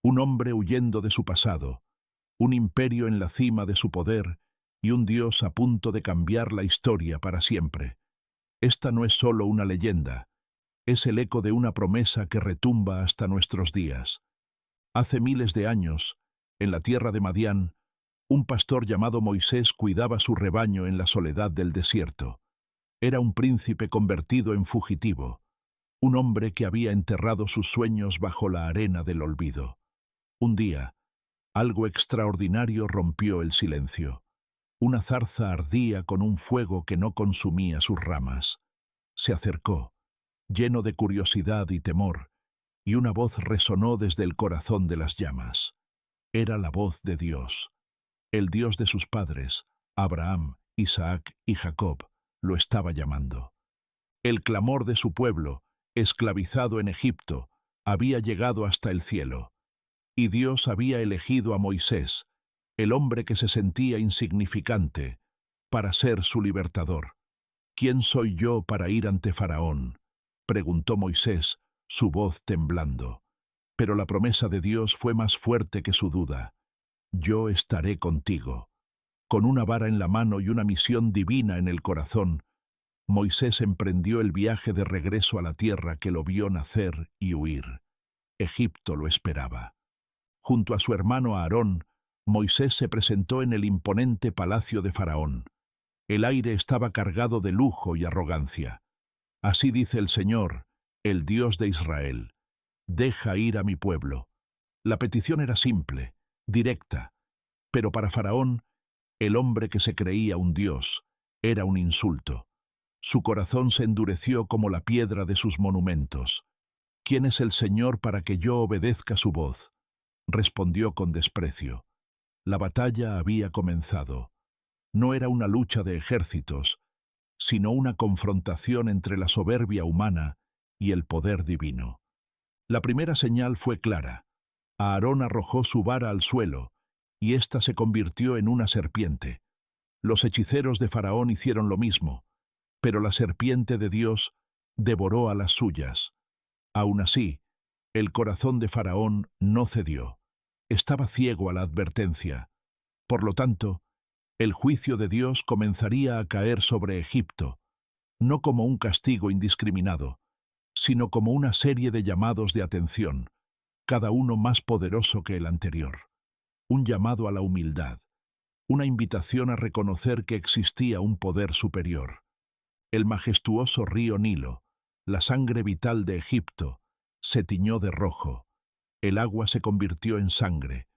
Un hombre huyendo de su pasado, un imperio en la cima de su poder y un Dios a punto de cambiar la historia para siempre. Esta no es solo una leyenda, es el eco de una promesa que retumba hasta nuestros días. Hace miles de años, en la tierra de Madián, un pastor llamado Moisés cuidaba su rebaño en la soledad del desierto. Era un príncipe convertido en fugitivo, un hombre que había enterrado sus sueños bajo la arena del olvido. Un día, algo extraordinario rompió el silencio. Una zarza ardía con un fuego que no consumía sus ramas. Se acercó, lleno de curiosidad y temor, y una voz resonó desde el corazón de las llamas. Era la voz de Dios. El Dios de sus padres, Abraham, Isaac y Jacob, lo estaba llamando. El clamor de su pueblo, esclavizado en Egipto, había llegado hasta el cielo. Y Dios había elegido a Moisés, el hombre que se sentía insignificante, para ser su libertador. ¿Quién soy yo para ir ante Faraón?, preguntó Moisés, su voz temblando. Pero la promesa de Dios fue más fuerte que su duda. Yo estaré contigo. Con una vara en la mano y una misión divina en el corazón, Moisés emprendió el viaje de regreso a la tierra que lo vio nacer y huir. Egipto lo esperaba. Junto a su hermano Aarón, Moisés se presentó en el imponente palacio de Faraón. El aire estaba cargado de lujo y arrogancia. Así dice el Señor, el Dios de Israel: deja ir a mi pueblo. La petición era simple, directa, pero para Faraón, el hombre que se creía un dios, era un insulto. Su corazón se endureció como la piedra de sus monumentos. ¿Quién es el Señor para que yo obedezca su voz?, respondió con desprecio. La batalla había comenzado. No era una lucha de ejércitos, sino una confrontación entre la soberbia humana y el poder divino. La primera señal fue clara. Aarón arrojó su vara al suelo, y ésta se convirtió en una serpiente. Los hechiceros de Faraón hicieron lo mismo, pero la serpiente de Dios devoró a las suyas. Aun así, el corazón de Faraón no cedió. Estaba ciego a la advertencia. Por lo tanto, el juicio de Dios comenzaría a caer sobre Egipto, no como un castigo indiscriminado, sino como una serie de llamados de atención, cada uno más poderoso que el anterior. Un llamado a la humildad, una invitación a reconocer que existía un poder superior. El majestuoso río Nilo, la sangre vital de Egipto, se tiñó de rojo. El agua se convirtió en sangre,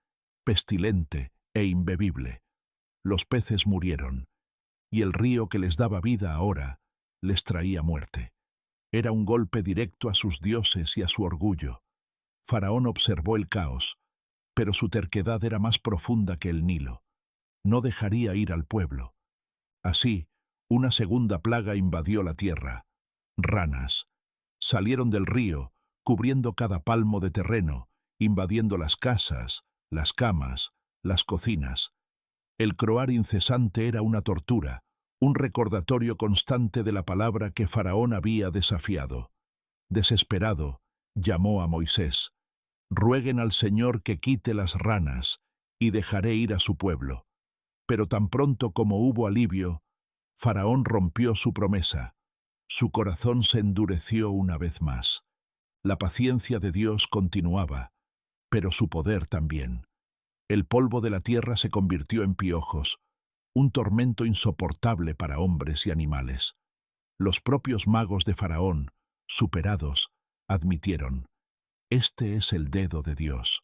pestilente e imbebible. Los peces murieron, y el río que les daba vida ahora les traía muerte. Era un golpe directo a sus dioses y a su orgullo. Faraón observó el caos, pero su terquedad era más profunda que el Nilo. No dejaría ir al pueblo. Así, una segunda plaga invadió la tierra. Ranas. Salieron del río, cubriendo cada palmo de terreno, invadiendo las casas, las camas, las cocinas. El croar incesante era una tortura, un recordatorio constante de la palabra que Faraón había desafiado. Desesperado, llamó a Moisés: rueguen al Señor que quite las ranas, y dejaré ir a su pueblo. Pero tan pronto como hubo alivio, Faraón rompió su promesa. Su corazón se endureció una vez más. La paciencia de Dios continuaba, pero su poder también. El polvo de la tierra se convirtió en piojos, un tormento insoportable para hombres y animales. Los propios magos de Faraón, superados, admitieron: este es el dedo de Dios.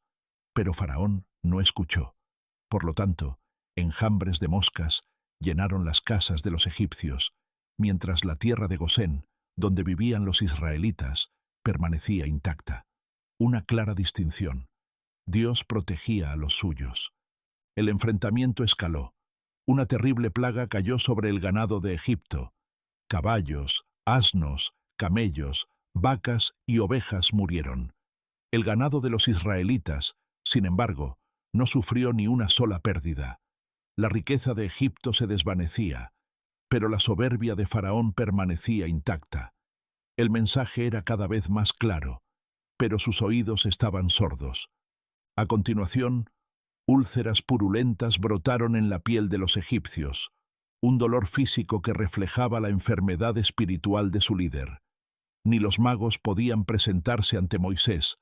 Pero Faraón no escuchó. Por lo tanto, enjambres de moscas llenaron las casas de los egipcios, mientras la tierra de Gosén, donde vivían los israelitas, permanecía intacta. Una clara distinción. Dios protegía a los suyos. El enfrentamiento escaló. Una terrible plaga cayó sobre el ganado de Egipto. Caballos, asnos, camellos, vacas y ovejas murieron. El ganado de los israelitas, sin embargo, no sufrió ni una sola pérdida. La riqueza de Egipto se desvanecía, pero la soberbia de Faraón permanecía intacta. El mensaje era cada vez más claro, pero sus oídos estaban sordos. A continuación, úlceras purulentas brotaron en la piel de los egipcios, un dolor físico que reflejaba la enfermedad espiritual de su líder. Ni los magos podían presentarse ante Moisés,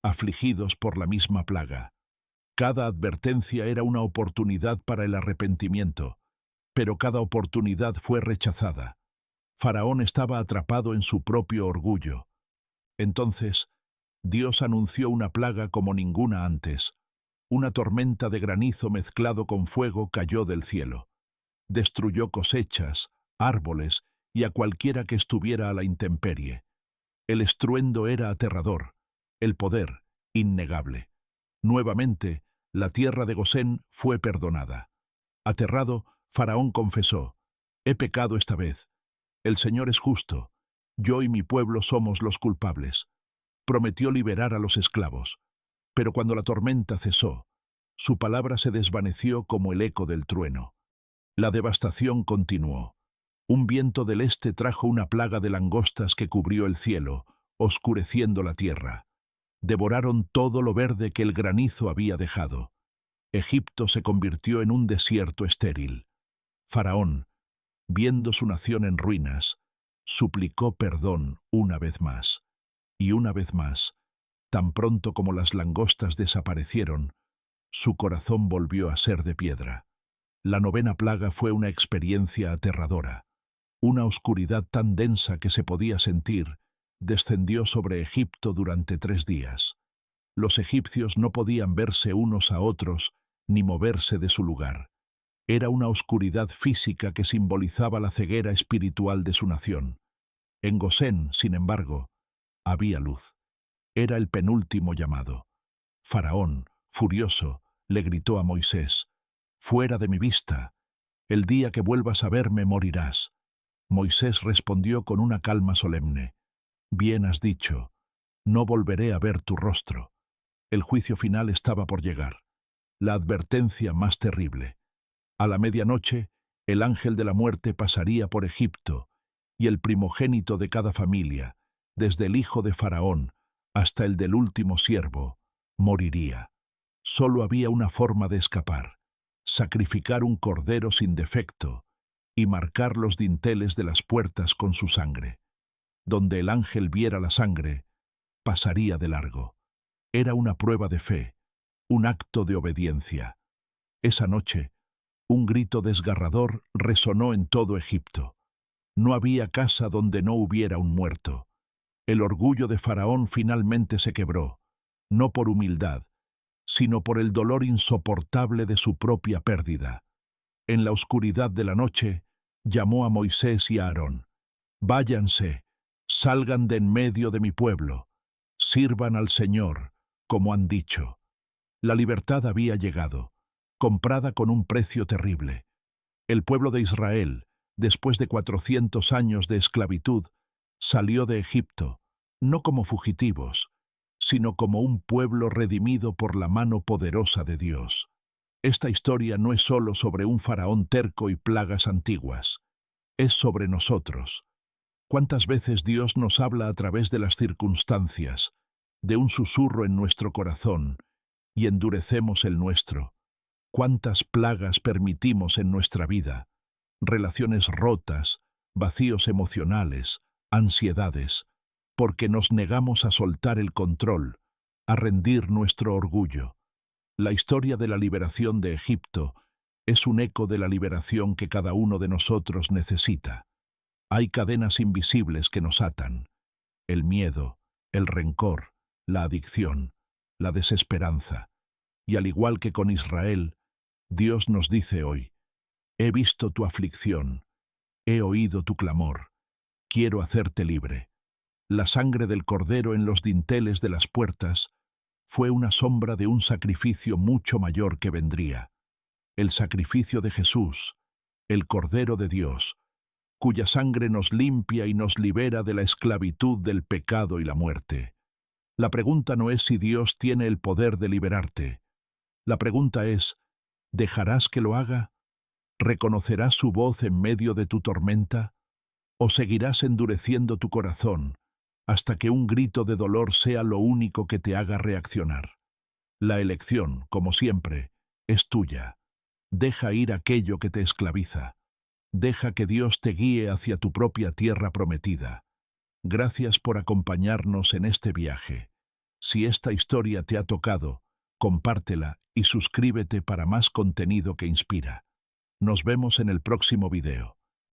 afligidos por la misma plaga. Cada advertencia era una oportunidad para el arrepentimiento, pero cada oportunidad fue rechazada. Faraón estaba atrapado en su propio orgullo. Entonces, Dios anunció una plaga como ninguna antes. Una tormenta de granizo mezclado con fuego cayó del cielo. Destruyó cosechas, árboles y a cualquiera que estuviera a la intemperie. El estruendo era aterrador, el poder innegable. Nuevamente, la tierra de Gosén fue perdonada. Aterrado, Faraón confesó: «He pecado esta vez. El Señor es justo. Yo y mi pueblo somos los culpables». Prometió liberar a los esclavos. Pero cuando la tormenta cesó, su palabra se desvaneció como el eco del trueno. La devastación continuó. Un viento del este trajo una plaga de langostas que cubrió el cielo, oscureciendo la tierra. Devoraron todo lo verde que el granizo había dejado. Egipto se convirtió en un desierto estéril. Faraón, viendo su nación en ruinas, suplicó perdón una vez más. Y una vez más, tan pronto como las langostas desaparecieron, su corazón volvió a ser de piedra. La novena plaga fue una experiencia aterradora. Una oscuridad tan densa que se podía sentir descendió sobre Egipto durante 3 días. Los egipcios no podían verse unos a otros ni moverse de su lugar. Era una oscuridad física que simbolizaba la ceguera espiritual de su nación. En Gosén, sin embargo, había luz. Era el penúltimo llamado. Faraón, furioso, le gritó a Moisés: «Fuera de mi vista. El día que vuelvas a verme morirás». Moisés respondió con una calma solemne: «Bien has dicho. No volveré a ver tu rostro». El juicio final estaba por llegar. La advertencia más terrible. A la medianoche, el ángel de la muerte pasaría por Egipto, y el primogénito de cada familia, desde el hijo de Faraón hasta el del último siervo, moriría. Solo había una forma de escapar: sacrificar un cordero sin defecto y marcar los dinteles de las puertas con su sangre. Donde el ángel viera la sangre, pasaría de largo. Era una prueba de fe, un acto de obediencia. Esa noche, un grito desgarrador resonó en todo Egipto. No había casa donde no hubiera un muerto. El orgullo de Faraón finalmente se quebró, no por humildad, sino por el dolor insoportable de su propia pérdida. En la oscuridad de la noche, llamó a Moisés y a Aarón: «Váyanse, salgan de en medio de mi pueblo, sirvan al Señor, como han dicho». La libertad había llegado, comprada con un precio terrible. El pueblo de Israel, después de 400 años de esclavitud, salió de Egipto, no como fugitivos, sino como un pueblo redimido por la mano poderosa de Dios. Esta historia no es solo sobre un faraón terco y plagas antiguas. Es sobre nosotros. ¿Cuántas veces Dios nos habla a través de las circunstancias, de un susurro en nuestro corazón, y endurecemos el nuestro? ¿Cuántas plagas permitimos en nuestra vida? Relaciones rotas, vacíos emocionales, ansiedades, porque nos negamos a soltar el control, a rendir nuestro orgullo. La historia de la liberación de Egipto es un eco de la liberación que cada uno de nosotros necesita. Hay cadenas invisibles que nos atan: el miedo, el rencor, la adicción, la desesperanza. Y al igual que con Israel, Dios nos dice hoy: «He visto tu aflicción, he oído tu clamor, quiero hacerte libre». La sangre del cordero en los dinteles de las puertas fue una sombra de un sacrificio mucho mayor que vendría. El sacrificio de Jesús, el Cordero de Dios, cuya sangre nos limpia y nos libera de la esclavitud del pecado y la muerte. La pregunta no es si Dios tiene el poder de liberarte. La pregunta es: ¿dejarás que lo haga? ¿Reconocerás su voz en medio de tu tormenta? ¿O seguirás endureciendo tu corazón hasta que un grito de dolor sea lo único que te haga reaccionar? La elección, como siempre, es tuya. Deja ir aquello que te esclaviza. Deja que Dios te guíe hacia tu propia tierra prometida. Gracias por acompañarnos en este viaje. Si esta historia te ha tocado, compártela y suscríbete para más contenido que inspira. Nos vemos en el próximo video.